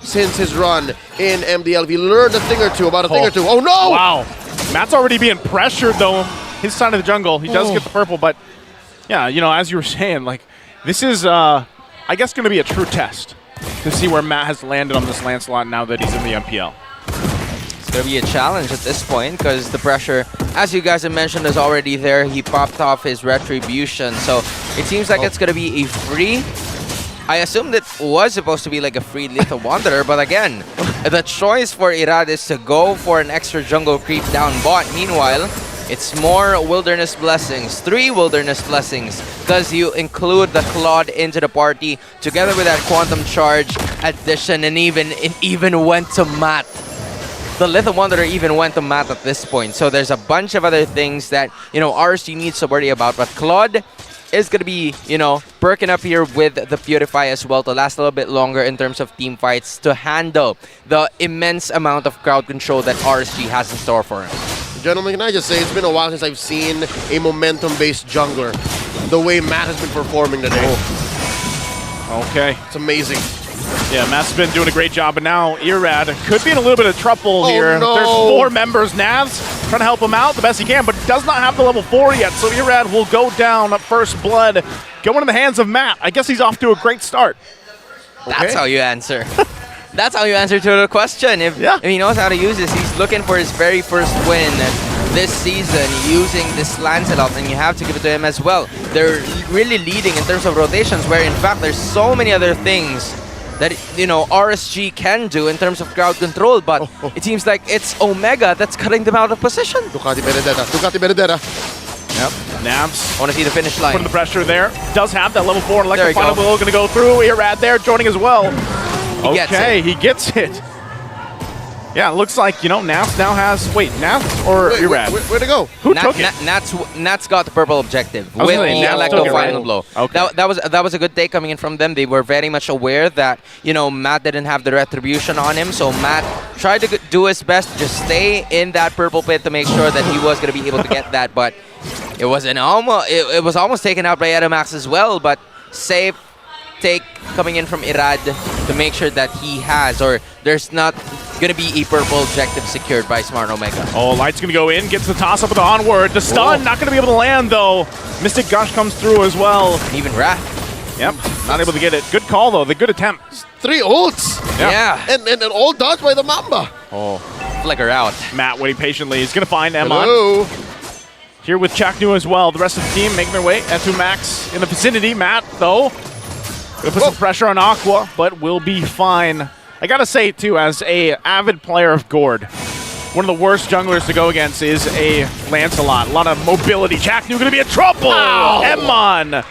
since his run in MDL. He learned a thing or two, about a thing or two. Oh no! Wow. Matt's already being pressured though. His side of the jungle. He does get the purple, but yeah, you know, as you were saying, like, this is, I guess, going to be a true test to see where Matt has landed on this Lancelot now that he's in the MPL. It's going to be a challenge at this point because the pressure, as you guys have mentioned, is already there. He popped off his Retribution, so it seems like it's going to be a free. I assumed it was supposed to be like a free Lethal Wanderer, but again, the choice for Irad is to go for an extra jungle creep down bot. Meanwhile, it's more Wilderness Blessings, 3 Wilderness Blessings, because you include the Claude into the party together with that Quantum Charge addition, and it even went to Matt. The Lethal Wanderer even went to Matt at this point, so there's a bunch of other things that, you know, RSG needs to worry about, but Claude is going to be, you know, perking up here with the Purify as well to last a little bit longer in terms of team fights to handle the immense amount of crowd control that RSG has in store for him. Gentlemen, can I just say, it's been a while since I've seen a momentum-based jungler the way Matt has been performing today. Okay. It's amazing. Yeah, Matt's been doing a great job, but now Irad could be in a little bit of trouble here. No. There's 4 members. Nav's trying to help him out the best he can, but does not have the level 4 yet, so Irad will go down at first blood, going in the hands of Matt. I guess he's off to a great start. That's how you answer. That's how you answer to the question. If he knows how to use this, he's looking for his very first win this season using this Lancelot, and you have to give it to him as well. They're really leading in terms of rotations, where in fact there's so many other things that, you know, RSG can do in terms of crowd control, but it seems like it's Omega that's cutting them out of position. Ducati Benedetta. Yep. Navs. I want to see the finish line. Putting the pressure there. Does have that level 4 and Electro Final Blow going to go through. Irad there joining as well. He gets it. Yeah, it looks like, you know, Nats now has... Wait, Nats or Irad? Where'd it go? Who took it? Nats got the purple objective with the Electro Final Blow. Okay. That was a good take coming in from them. They were very much aware that, you know, Matt didn't have the Retribution on him, so Matt tried to do his best to just stay in that purple pit to make sure that he was going to be able to get that, but it was almost taken out by Edamax as well, but safe take coming in from Irad to make sure that he has, or there's not going to be a purple objective secured by Smart Omega. Oh, Light's going to go in, gets the toss up with the onward. The stun, not going to be able to land though. Mystic Gush comes through as well. Even Wrath. Yep, not able to get it. Good call though, the good attempt. 3 ults! Yeah. And all dodged by the Mamba. Oh. Flicker out. Matt waiting patiently. He's going to find Emon. Hello. Here with Chaknu as well. The rest of the team making their way to Max in the vicinity. Matt, though, going to put some pressure on Aqua, but will be fine. I got to say, too, as a avid player of Gord, one of the worst junglers to go against is a Lancelot. A lot of mobility. Chaknu going to be in trouble. Emon,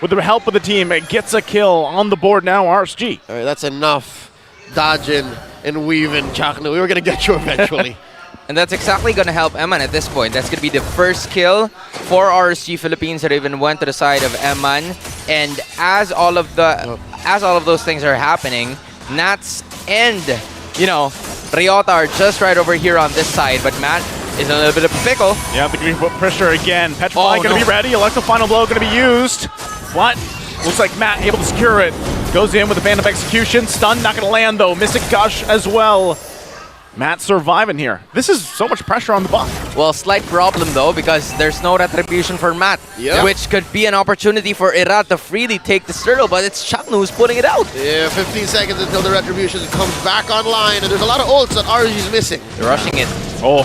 with the help of the team, gets a kill on the board now, RSG. All right, that's enough dodging and weaving, Chaknu. We were going to get you eventually. And that's exactly going to help Eman at this point. That's going to be the first kill for RSG Philippines that even went to the side of Eman. And as all of those things are happening, Nats and, you know, Ryota are just right over here on this side, but Matt is in a little bit of a pickle. Yeah, they're going to put pressure again. Petrify going to be ready. Electro Final Blow going to be used. What? Looks like Matt able to secure it. Goes in with a Band of Execution. Stun not going to land though. Mystic Gush as well. Matt surviving here. This is so much pressure on the buff. Well, slight problem though, because there's no retribution for Matt, which could be an opportunity for Irad to freely take the turtle, but it's Chaknu who's putting it out. Yeah, 15 seconds until the retribution comes back online, and there's a lot of ults that RSG's missing. They're rushing it. Oh,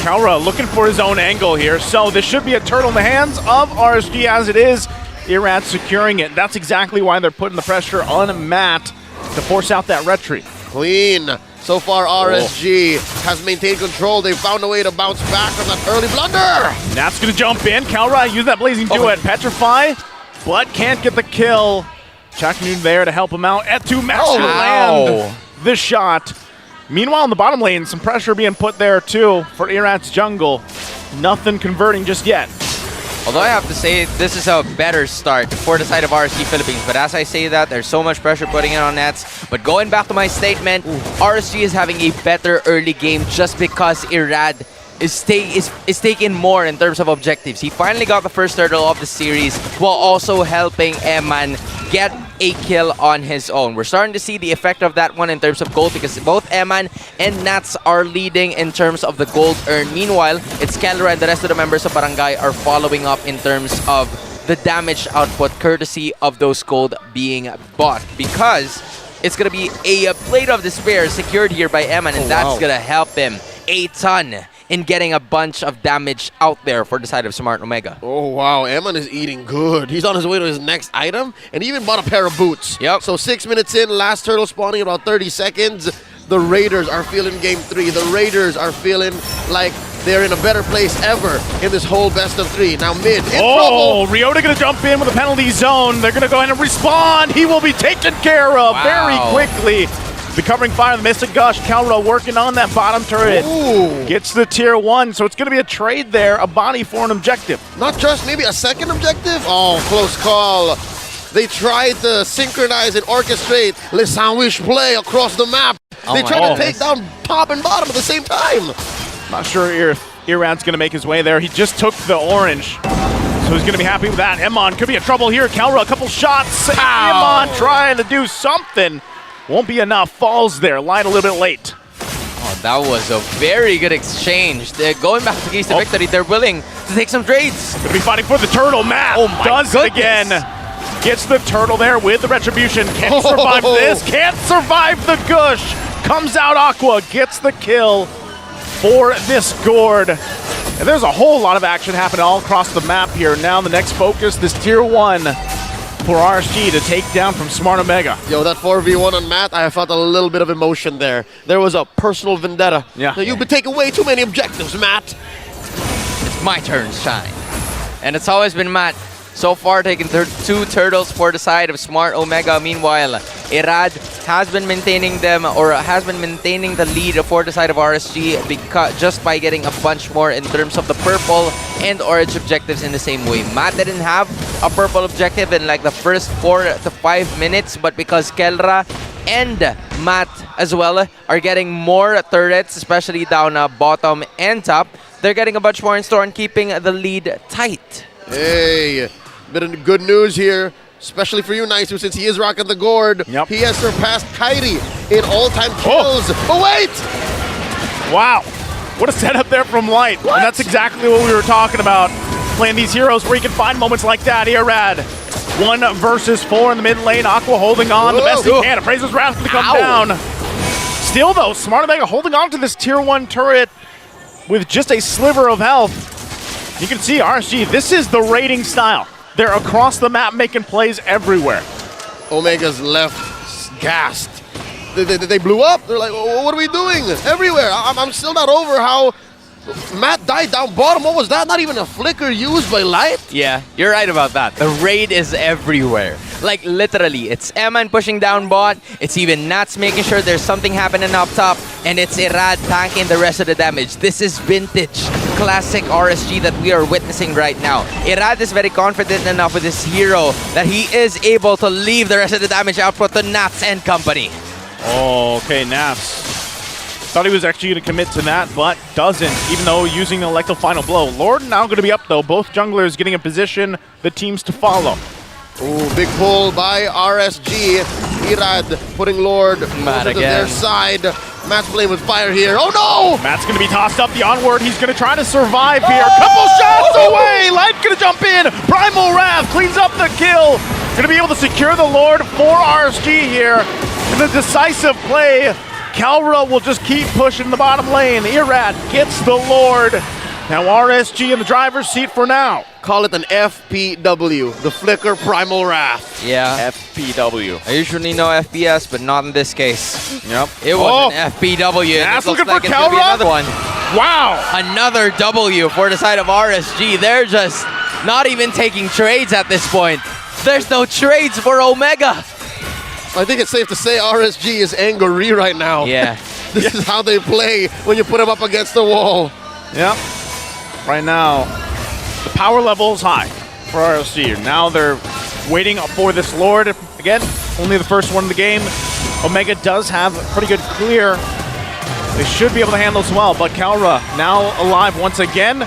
Kaura looking for his own angle here, so this should be a turtle in the hands of RSG as it is. Irad securing it. That's exactly why they're putting the pressure on Matt to force out that retreat. Clean. So far, RSG has maintained control. They found a way to bounce back from that early blunder. Nat's going to jump in. Kalrai use that Blazing Duet. Petrify, but can't get the kill. Chaknoon there to help him out. Et2 Max to land the shot. Meanwhile, in the bottom lane, some pressure being put there too for Irat's jungle. Nothing converting just yet. Although I have to say, this is a better start for the side of RSG Philippines. But as I say that, there's so much pressure putting it on Nats. But going back to my statement, RSG is having a better early game just because Irad is taking more in terms of objectives. He finally got the first turtle of the series while also helping Eman get a kill on his own. We're starting to see the effect of that one in terms of gold because both Eman and Nats are leading in terms of the gold earned. Meanwhile, it's Kelra and the rest of the members of Barangay are following up in terms of the damage output courtesy of those gold being bought, because it's going to be a Blade of Despair secured here by Eman, and that's going to help him a ton in getting a bunch of damage out there for the side of Smart Omega. Oh, wow. Eman is eating good. He's on his way to his next item, and he even bought a pair of boots. Yep. So 6 minutes in, last turtle spawning about 30 seconds. The Raiders are feeling game 3. The Raiders are feeling like they're in a better place ever in this whole best of 3. Now mid, in trouble. Ryota gonna jump in with a penalty zone. They're gonna go ahead and respawn. He will be taken care of very quickly. The covering fire, the Mystic Gush. Calra working on that bottom turret. Ooh. Gets the tier 1, so it's gonna be a trade there, a body for an objective. Not just maybe a second objective. Oh, close call. They tried to synchronize and orchestrate Le Sandwich play across the map. They tried to take down top and bottom at the same time. Not sure if Iran's going to make his way there. He just took the orange, so he's going to be happy with that. Emon could be in trouble here. Calra, a couple shots. Emon trying to do something. Won't be enough. Falls there. Light a little bit late. Oh, that was a very good exchange. They're going back to keys to victory. They're willing to take some trades. Going to be fighting for the turtle. Matt does it again. Gets the turtle there with the retribution. Can't survive this. Can't survive the gush. Comes out Aqua. Gets the kill for this gourd. And there's a whole lot of action happening all across the map here. Now the next focus, this tier 1 for RSG to take down from Smart Omega. Yo, that 4v1 on Matt, I felt a little bit of emotion there. There was a personal vendetta. Yeah. So you've been taking way too many objectives, Matt. It's my turn to shine. And it's always been Matt. So far, taking 2 turtles for the side of Smart Omega. Meanwhile, Irad has been maintaining the lead for the side of RSG because just by getting a bunch more in terms of the purple and orange objectives in the same way. Matt didn't have a purple objective in like the first 4 to 5 minutes, but because Kelra and Matt as well are getting more turrets, especially down bottom and top, they're getting a bunch more in store and keeping the lead tight. Hey, bit of good news here, especially for you, Naisu, since he is rocking the gourd. Yep. He has surpassed Kairi in all-time kills. But wait! Wow. What a setup there from Light. And that's exactly what we were talking about. Playing these heroes where you can find moments like that. Irad, 1 versus 4 in the mid lane. Aqua holding on the best he can. Appraiser's Wrath to come down. Still, though, Smart Omega holding on to this tier 1 turret with just a sliver of health. You can see RSG, this is the raiding style. They're across the map making plays everywhere. Omega's left gassed. They blew up. They're like, what are we doing? Everywhere. I'm still not over how Matt died down bottom. What was that? Not even a flicker used by Light? Yeah, you're right about that. The raid is everywhere. Like, literally, it's Eman pushing down bot, it's even Nats making sure there's something happening up top, and it's Irad tanking the rest of the damage. This is vintage, classic RSG that we are witnessing right now. Irad is very confident enough with his hero that he is able to leave the rest of the damage output to Nats and company. Oh, okay, Naps. Thought he was actually going to commit to that, but doesn't, even though using the Electro Final Blow. Lord now going to be up, though. Both junglers getting in position, the teams to follow. Ooh, big pull by RSG. Irad putting Lord to their side. Matt's playing with fire here. Oh no! Matt's going to be tossed up the onward. He's going to try to survive here. Couple shots away! Light going to jump in. Primal Wrath cleans up the kill. Going to be able to secure the Lord for RSG here. In the decisive play, Calra will just keep pushing the bottom lane. Irad gets the Lord. Now RSG in the driver's seat for now. Call it an FPW, the Flicker Primal Wrath. Yeah. FPW. I usually know FPS, but not in this case. Yep. It was an FPW. That's looks looking like for it's gonna be Calra. another one. Wow. Another W for the side of RSG. They're just not even taking trades at this point. There's no trades for Omega. I think it's safe to say RSG is angry right now. Yeah. This is how they play when you put them up against the wall. Yep. Right now, the power level is high for RSG. Now they're waiting for this Lord. Again, only the first one in the game. Omega does have a pretty good clear. They should be able to handle this well, but Calra now alive once again.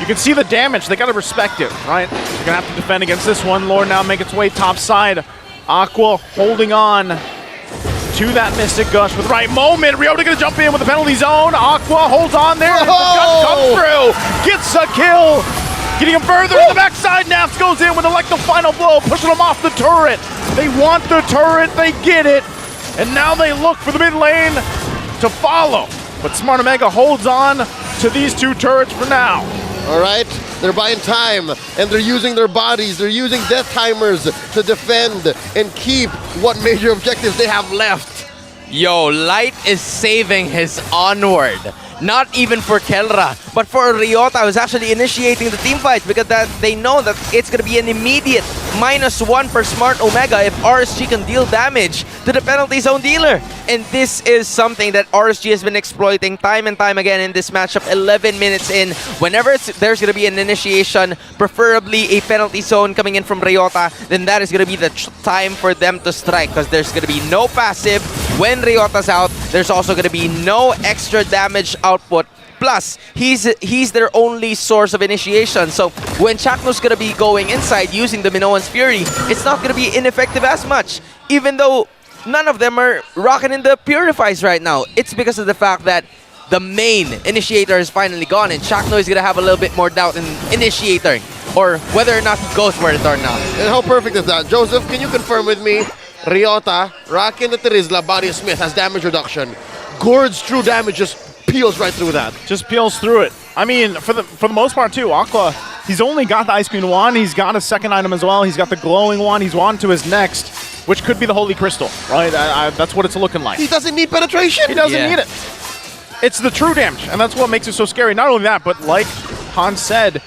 You can see the damage. They got to respect it, right? They're going to have to defend against this one. Lord now make its way top side. Aqua holding on to that Mystic Gush with the right moment. Ryota going to jump in with the penalty zone. Aqua holds on there. The Gush comes through. Gets a kill. Getting him further in the backside. Naps goes in with the final blow, pushing him off the turret. They want the turret. They get it. And now they look for the mid lane to follow. But Smart Omega holds on to these two turrets for now. All right, they're buying time, and they're using their bodies. They're using death timers to defend and keep what major objectives they have left. Yo, Light is saving his onward. Not even for Kelra, but for Ryota, who's actually initiating the team fight because they know that it's going to be an immediate -1 for Smart Omega if RSG can deal damage to the penalty zone dealer. And this is something that RSG has been exploiting time and time again in this matchup. 11 minutes in, whenever there's going to be an initiation, preferably a penalty zone coming in from Ryota, then that is going to be the time for them to strike because there's going to be no passive. When Ryota's out, there's also going to be no extra damage output. Plus, he's their only source of initiation. So when Chaknu's going to be going inside using the Minoan's Fury, it's not going to be ineffective as much. Even though none of them are rocking in the Purifies right now. It's because of the fact that the main initiator is finally gone and Chaknu is going to have a little bit more doubt in initiating or whether or not he goes for it or not. And how perfect is that? Joseph, can you confirm with me? Ryota, rocking the Terizla, Body Smith has damage reduction. Gord's true damage just peels right through that. Just peels through it. I mean, for the most part too, Aqua, he's only got the Ice Queen one. He's got a second item as well. He's got the glowing one. He's on to his next, which could be the Holy Crystal, right? That's what it's looking like. He doesn't need penetration. He doesn't need it. It's the true damage, and that's what makes it so scary. Not only that, but like Hans said,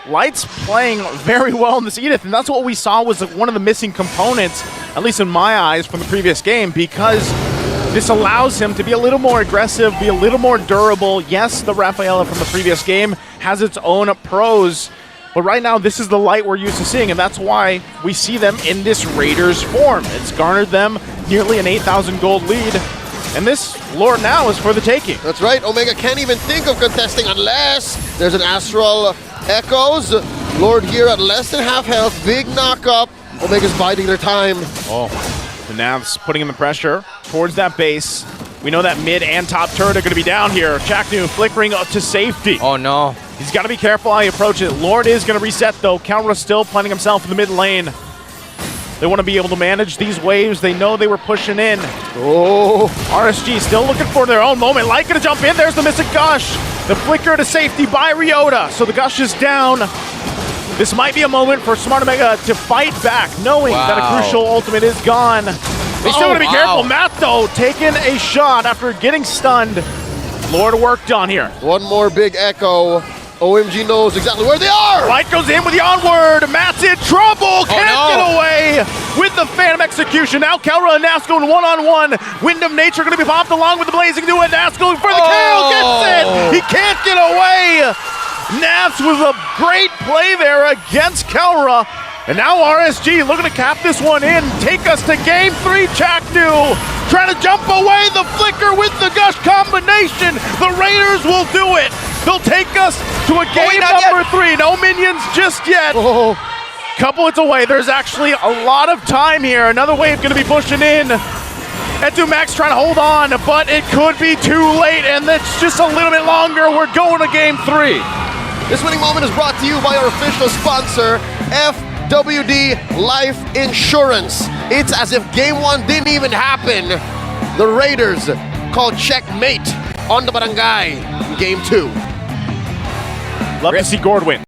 Light's playing very well in this Edith, and that's what we saw was one of the missing components, at least in my eyes, from the previous game, because this allows him to be a little more aggressive, be a little more durable. Yes, the Rafaela from the previous game has its own pros, but right now this is the Light we're used to seeing, and that's why we see them in this Raiders form. It's garnered them nearly an 8,000 gold lead, and this Lord now is for the taking. That's right, Omega can't even think of contesting unless there's an Astral Echoes. Lord here at less than half health, big knock-up. Omega's biding their time. Oh, the Nav's putting in the pressure towards that base. We know that mid and top turret are going to be down here. Chaknu flickering up to safety. Oh no. He's got to be careful how he approaches it. Lord is going to reset though. Kelra still planting himself in the mid lane. They want to be able to manage these waves. They know they were pushing in. Oh. RSG still looking for their own moment. Light going to jump in. There's the Mystic Gush. The flicker to safety by Ryota. So the Gush is down. This might be a moment for Smart Omega to fight back, knowing that a crucial ultimate is gone. They still want to be careful. Matt, though, taking a shot after getting stunned. Lord work done here. One more big echo. OMG knows exactly where they are. Light goes in with the onward. Matt's in trouble. Can't get away with the Phantom Execution. Now Kelra and Naps going one-on-one. Wind of Nature going to be popped along with the Blazing Dew, and Naps going for the kill. Gets it. He can't get away. Naps with a great play there against Kelra. And now RSG looking to cap this one in. Take us to game 3. Chaknu trying to jump away. The flicker with the Gush combination. The Raiders will do it. They'll take us to a game number 3. No minions just yet. Couple it's away. There's actually a lot of time here. Another wave going to be pushing in. Etu Max trying to hold on, but it could be too late, and that's just a little bit longer. We're going to game 3. This winning moment is brought to you by our official sponsor, FWD Life Insurance. It's as if game 1 didn't even happen. The Raiders call checkmate on the barangay in game 2. Love to see Gord win.